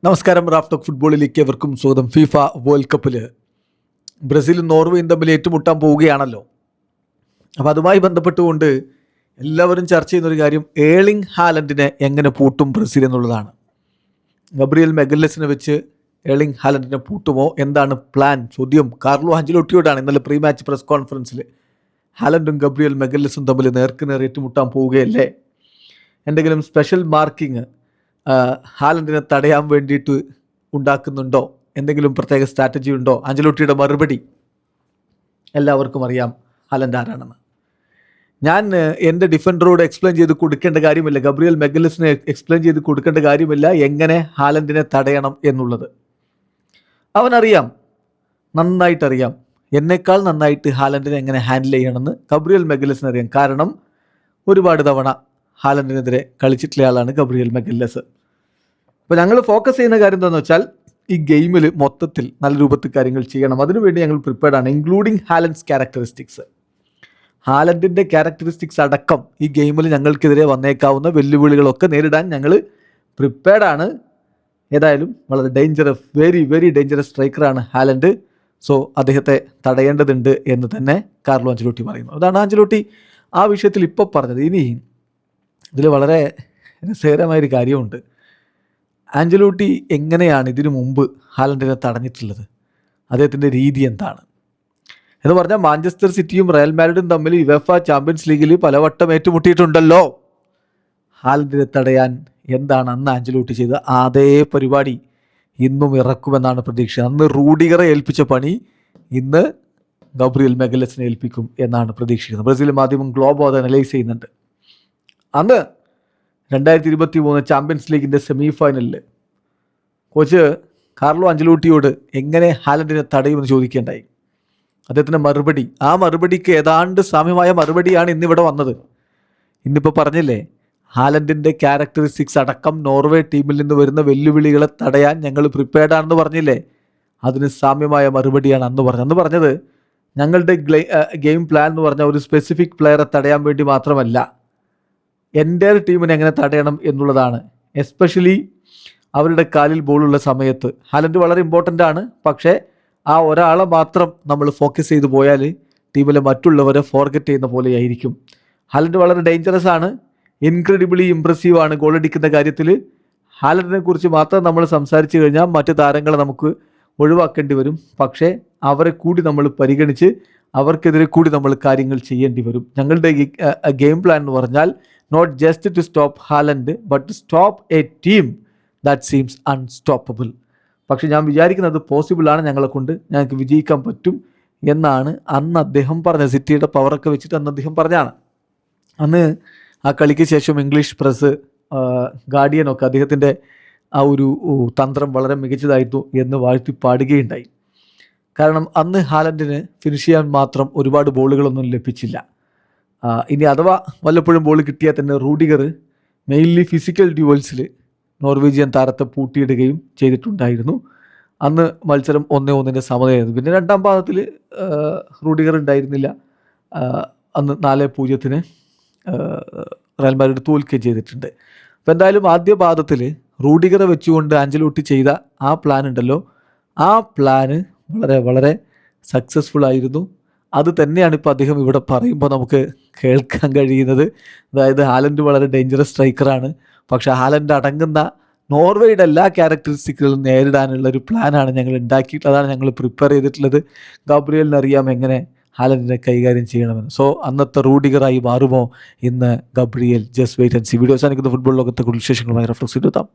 നമസ്കാരം. റാഫ് ഫുട്ബോളിലേക്ക് എവർക്കും സ്വാഗതം. ഫിഫ വേൾഡ് കപ്പിൽ ബ്രസീലും നോർവേയും തമ്മിൽ ഏറ്റുമുട്ടാൻ പോവുകയാണല്ലോ. അപ്പോൾ അതുമായി ബന്ധപ്പെട്ടുകൊണ്ട് എല്ലാവരും ചർച്ച ചെയ്യുന്നൊരു കാര്യം ഏർലിംഗ് ഹാലൻഡിനെ എങ്ങനെ പൂട്ടും ബ്രസീൽ എന്നുള്ളതാണ്. ഗബ്രിയേൽ മെഗല്ലസിനെ വെച്ച് ഏർലിംഗ് ഹാലൻഡിനെ പൂട്ടുമോ, എന്താണ് പ്ലാൻ? ചോദ്യം കാർലോ ആഞ്ചലോട്ടിയോടാണ്. ഇന്നലെ പ്രീ മാച്ച് പ്രസ് കോൺഫറൻസിൽ ഹാലൻഡും ഗബ്രിയേൽ മെഗല്ലസും തമ്മിൽ നേർക്കുനേർ ഏറ്റുമുട്ടാൻ പോവുകയല്ലേ, എന്തെങ്കിലും സ്പെഷ്യൽ മാർക്കിങ് ഹാലൻഡിനെ തടയാൻ വേണ്ടിയിട്ട് ഉണ്ടാക്കുന്നുണ്ടോ, എന്തെങ്കിലും പ്രത്യേക സ്ട്രാറ്റജി ഉണ്ടോ? ആഞ്ചലോട്ടിയുടെ മറുപടി എല്ലാവർക്കും അറിയാം ഹാലൻഡ് ആരാണെന്ന്. ഞാൻ എൻ്റെ ഡിഫൻഡറോട് എക്സ്പ്ലെയിൻ ചെയ്ത് കൊടുക്കേണ്ട കാര്യമില്ല, ഗബ്രിയേൽ മെഗല്ലസിനെ എക്സ്പ്ലെയിൻ ചെയ്ത് കൊടുക്കേണ്ട കാര്യമില്ല എങ്ങനെ ഹാലൻഡിനെ തടയണം എന്നുള്ളത്. അവനറിയാം, നന്നായിട്ടറിയാം. എന്നേക്കാൾ നന്നായിട്ട് ഹാലൻഡിനെ എങ്ങനെ ഹാൻഡിൽ ചെയ്യണമെന്ന് ഗബ്രിയേൽ മെഗല്ലസിന് അറിയാം. കാരണം ഒരുപാട് തവണ ഹാലൻഡിനെതിരെ കളിച്ചിട്ടുള്ള ആളാണ് ഗബ്രിയേൽ മെഗല്ലസ്. അപ്പോൾ ഞങ്ങൾ ഫോക്കസ് ചെയ്യുന്ന കാര്യം എന്താണെന്ന് വെച്ചാൽ ഈ ഗെയിമിൽ മൊത്തത്തിൽ നല്ല രൂപത്തിൽ കാര്യങ്ങൾ ചെയ്യണം. അതിനുവേണ്ടി ഞങ്ങൾ പ്രിപ്പയർഡാണ്, ഇൻക്ലൂഡിങ് ഹാലൻഡ്സ് ക്യാരക്ടറിസ്റ്റിക്സ്. ഹാലൻഡിൻ്റെ ക്യാരക്ടറിസ്റ്റിക്സ് അടക്കം ഈ ഗെയിമിൽ ഞങ്ങൾക്കെതിരെ വന്നേക്കാവുന്ന വെല്ലുവിളികളൊക്കെ നേരിടാൻ ഞങ്ങൾ പ്രിപ്പയർഡാണ്. ഏതായാലും വളരെ വെരി വെരി ഡേഞ്ചറസ് സ്ട്രൈക്കറാണ് ഹാലൻഡ്. സോ അദ്ദേഹത്തെ തടയേണ്ടതുണ്ട് എന്ന് തന്നെ കാർലോ ആഞ്ചലോട്ടി പറയുന്നു. അതാണ് ആഞ്ചലോട്ടി ആ വിഷയത്തിൽ ഇപ്പോൾ പറഞ്ഞത്. ഇനി ഇതിൽ വളരെ രസകരമായൊരു കാര്യമുണ്ട്. ആഞ്ചലോട്ടി എങ്ങനെയാണ് ഇതിനു മുമ്പ് ഹാലൻഡിനെ തടഞ്ഞിട്ടുള്ളത്, അദ്ദേഹത്തിൻ്റെ രീതി എന്താണ് എന്ന് പറഞ്ഞാൽ, മാഞ്ചസ്റ്റർ സിറ്റിയും റയൽ മാഡ്രിഡും തമ്മിൽ യുവേഫ ചാമ്പ്യൻസ് ലീഗിൽ പലവട്ടം ഏറ്റുമുട്ടിയിട്ടുണ്ടല്ലോ. ഹാലൻഡിനെ തടയാൻ എന്താണ് അന്ന് ആഞ്ചലോട്ടി ചെയ്തത്? അതേ പരിപാടി ഇന്നും ഇറക്കുമെന്നാണ് പ്രതീക്ഷ. അന്ന് റൂഡിഗറെ ഏൽപ്പിച്ച പണി ഇന്ന് ഗബ്രിയേൽ മെഗല്ലസിനെ ഏൽപ്പിക്കും എന്നാണ് പ്രതീക്ഷിക്കുന്നത്. ബ്രസീൽ മാധ്യമം ഗ്ലോബോ അത് അനലൈസ് ചെയ്യുന്നുണ്ട്. അന്ന് 2023 ചാമ്പ്യൻസ് ലീഗിൻ്റെ സെമി ഫൈനലിൽ കോച്ച് കാർലോ ആഞ്ചലോട്ടിയോട് എങ്ങനെ ഹാലൻഡിനെ തടയുമെന്ന് ചോദിക്കേണ്ടായി. അദ്ദേഹത്തിൻ്റെ മറുപടി, ആ മറുപടിക്ക് ഏതാണ്ട് സാമ്യമായ മറുപടിയാണ് ഇന്നിവിടെ വന്നത്. ഇന്നിപ്പോൾ പറഞ്ഞില്ലേ, ഹാലൻഡിൻ്റെ ക്യാരക്ടറിസ്റ്റിക്സ് അടക്കം നോർവേ ടീമിൽ നിന്ന് വരുന്ന വെല്ലുവിളികളെ തടയാൻ ഞങ്ങൾ പ്രിപ്പയർഡാണെന്ന് പറഞ്ഞില്ലേ, അതിന് സാമ്യമായ മറുപടിയാണ് അന്ന് പറഞ്ഞത്. അന്ന് പറഞ്ഞത് ഞങ്ങളുടെ ഗെയിം പ്ലാൻ എന്ന് പറഞ്ഞാൽ ഒരു സ്പെസിഫിക് പ്ലെയറെ തടയാൻ വേണ്ടി മാത്രമല്ല, എൻ്റെ ടീമിനെ എങ്ങനെ തടയണം എന്നുള്ളതാണ്. എസ്പെഷ്യലി അവരുടെ കാലിൽ ബോളുള്ള സമയത്ത് ഹാലൻഡ് വളരെ ഇമ്പോർട്ടൻ്റ് ആണ്. പക്ഷേ ആ ഒരാളെ മാത്രം നമ്മൾ ഫോക്കസ് ചെയ്ത് പോയാൽ ടീമിലെ മറ്റുള്ളവരെ ഫോർഗറ്റ് ചെയ്യുന്ന പോലെയായിരിക്കും. ഹാലൻഡ് വളരെ ഡേഞ്ചറസ് ആണ്, ഇൻക്രെഡിബിളി ഇംപ്രസീവ് ആണ്. ഗോളടിക്കുന്ന കാര്യത്തിൽ ഹാലൻഡിനെ കുറിച്ച് മാത്രം നമ്മൾ സംസാരിച്ചു കഴിഞ്ഞാൽ മറ്റ് താരങ്ങളെ നമുക്ക് ഒഴിവാക്കേണ്ടി വരും. പക്ഷേ അവരെ കൂടി നമ്മൾ പരിഗണിച്ച് അവർക്കെതിരെ കൂടി നമ്മൾ കാര്യങ്ങൾ ചെയ്യേണ്ടി വരും. ഞങ്ങളുടെ ഗെയിം പ്ലാൻ എന്ന് പറഞ്ഞാൽ not just to stop Haaland but to stop a team that seems unstoppable. പക്ഷെ ഞാൻ വിചാരിക്കുന്നത് പോസിബിൾ ആണ്, ഞങ്ങൾക്ക് വിജയിക്കാൻ പറ്റും എന്നാണ് അന്ന് അദ്ദേഹം പറഞ്ഞത്. സിറ്റിയുടെ പവറൊക്കെ വെച്ചിട്ട് അന്ന് അദ്ദേഹം പറഞ്ഞാണ്. അന്ന് ആ കളിക്ക് ശേഷം ഇംഗ്ലീഷ് പ്രസ്, ഗാർഡിയനൊക്കെ അദ്ദേഹത്തിൻ്റെ ആ ഒരു തന്ത്രം വളരെ മികച്ചതായിരുന്നു എന്ന് വാഴ്ത്തി പാടുകയുണ്ടായി. കാരണം അന്ന് ഹാലൻഡിന് ഫിനിഷ് ചെയ്യാൻ മാത്രം ഒരുപാട് ബോളുകളൊന്നും ലഭിച്ചില്ല. ഇനി അഥവാ വല്ലപ്പോഴും ബോൾ കിട്ടിയാൽ തന്നെ റൂഡിഗർ മെയിൻലി ഫിസിക്കൽ ഡ്യുവൽസിൽ നോർവീജിയൻ താരത്തെ പൂട്ടിയിടുകയും ചെയ്തിട്ടുണ്ടായിരുന്നു. അന്ന് മത്സരം 1-1 സമനിലയായിരുന്നു. പിന്നെ രണ്ടാം പാദത്തിൽ റൂഡിഗർ ഉണ്ടായിരുന്നില്ല. അന്ന് 4-0 റയൽ മാഡ്രിഡ് തോൽക്കുകയും ചെയ്തിട്ടുണ്ട്. അപ്പോൾ എന്തായാലും ആദ്യ പാദത്തിൽ റൂഡിഗറെ വെച്ചുകൊണ്ട് ആഞ്ചലോട്ടി ചെയ്ത ആ പ്ലാൻ ഉണ്ടല്ലോ, ആ പ്ലാന് വളരെ വളരെ സക്സസ്ഫുൾ ആയിരുന്നു. അത് തന്നെയാണ് ഇപ്പോൾ അദ്ദേഹം ഇവിടെ പറയുമ്പോൾ നമുക്ക് കേൾക്കാൻ കഴിയുന്നത്. അതായത് ഹാലൻഡ് വളരെ ഡേഞ്ചറസ് സ്ട്രൈക്കറാണ്, പക്ഷേ ഹാലൻഡ് അടങ്ങുന്ന നോർവേയുടെ എല്ലാ ക്യാരക്ടറിസ്റ്റിക്കുകളും നേരിടാനുള്ള ഒരു പ്ലാനാണ് ഞങ്ങൾ ഉണ്ടാക്കിയിട്ടുള്ളത്, അതാണ് ഞങ്ങൾ പ്രിപ്പയർ ചെയ്തിട്ടുള്ളത്. ഗബ്രിയേലിന് അറിയാം എങ്ങനെ ഹാലൻഡിനെ കൈകാര്യം ചെയ്യണമെന്ന്. സോ അന്നത്തെ റൂഡിഗറായി മാറുമോ ഇന്ന് Gabriel? Just wait and see. Video അവസാനിക്കുന്ന ഫുട്ബോൾ ലോകത്തെ കൂടുതൽ വിശേഷങ്ങളുമായി റഫ്ലക്സ് ചെയ്തെത്താം.